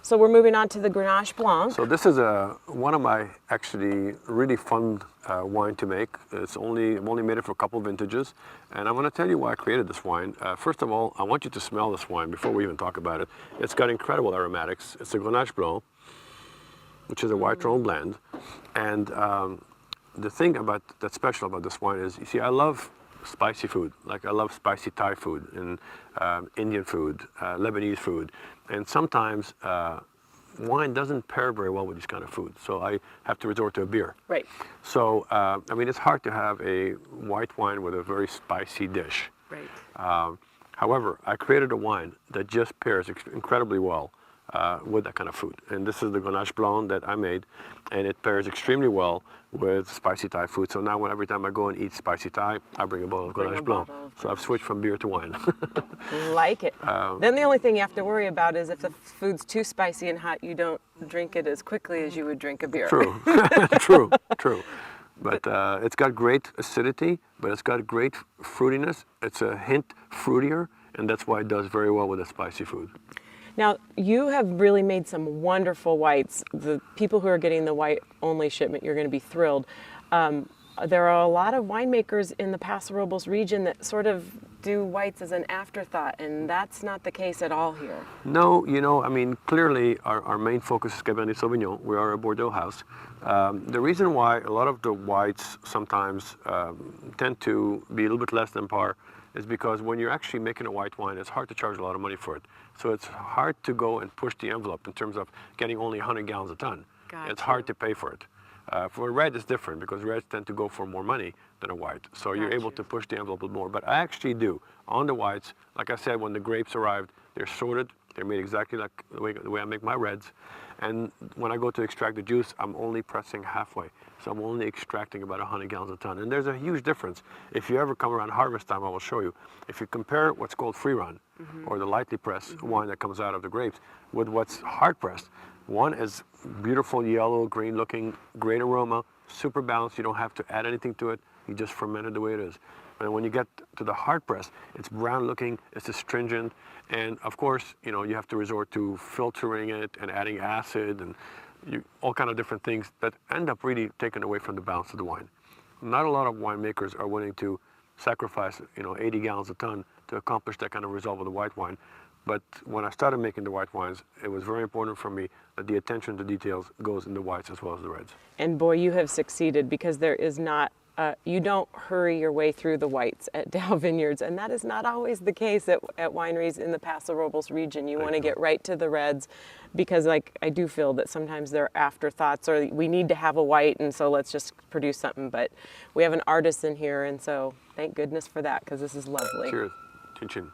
So we're moving on to the Grenache Blanc. So this is one of my actually really fun wine to make. I've only made it for a couple of vintages, and I'm going to tell you why I created this wine. First of all, I want you to smell this wine before we even talk about it. It's got incredible aromatics. It's a Grenache Blanc, which is a white Rhone blend, and the thing that's special about this wine is, you see, I love spicy food. Like I love spicy Thai food and Indian food, Lebanese food, and sometimes wine doesn't pair very well with these kind of foods, so I have to resort to a beer. Right. So I mean, it's hard to have a white wine with a very spicy dish. Right. However, I created a wine that just pairs incredibly well with that kind of food. And this is the Grenache Blanc that I made, and it pairs extremely well with spicy Thai food. So now every time I go and eat spicy Thai, I bring a bottle of Grenache Blanc. So I've switched from beer to wine. Like it. Then the only thing you have to worry about is if the food's too spicy and hot, you don't drink it as quickly as you would drink a beer. True, true. But it's got great acidity, but it's got great fruitiness. It's a hint fruitier, and that's why it does very well with a spicy food. Now, you have really made some wonderful whites. The people who are getting the white-only shipment, you're going to be thrilled. There are a lot of winemakers in the Paso Robles region that sort of do whites as an afterthought, and that's not the case at all here. No, you know, I mean, clearly our main focus is Cabernet Sauvignon. We are a Bordeaux house. The reason why a lot of the whites sometimes tend to be a little bit less than par is because when you're actually making a white wine, it's hard to charge a lot of money for it. So it's hard to go and push the envelope in terms of getting only 100 gallons a ton. Gotcha. It's hard to pay for it. For a red, it's different because reds tend to go for more money than a white. So you're able to push the envelope a little more. But I actually do. On the whites, like I said, when the grapes arrived, they're sorted. They're made exactly like the way I make my reds. And when I go to extract the juice, I'm only pressing halfway. So I'm only extracting about 100 gallons a ton. And there's a huge difference. If you ever come around harvest time, I will show you. If you compare what's called free run, or the lightly pressed wine that comes out of the grapes, with what's hard pressed, one is beautiful yellow, green looking, great aroma, super balanced. You don't have to add anything to it. You just ferment it the way it is. And when you get to the hard press, it's brown looking, it's astringent, and of course, you know, you have to resort to filtering it and adding acid and all kind of different things that end up really taking away from the balance of the wine. Not a lot of winemakers are willing to sacrifice, you know, 80 gallons a ton to accomplish that kind of result with a white wine. But when I started making the white wines, it was very important for me that the attention to details goes in the whites as well as the reds. And boy, you have succeeded, because there is not, you don't hurry your way through the whites at Daou Vineyards, and that is not always the case at wineries in the Paso Robles region. You want to get right to the reds, because like I do feel that sometimes they're afterthoughts, or we need to have a white, and so let's just produce something. But we have an artisan here, and so thank goodness for that, because this is lovely. Cheers. Chin chin.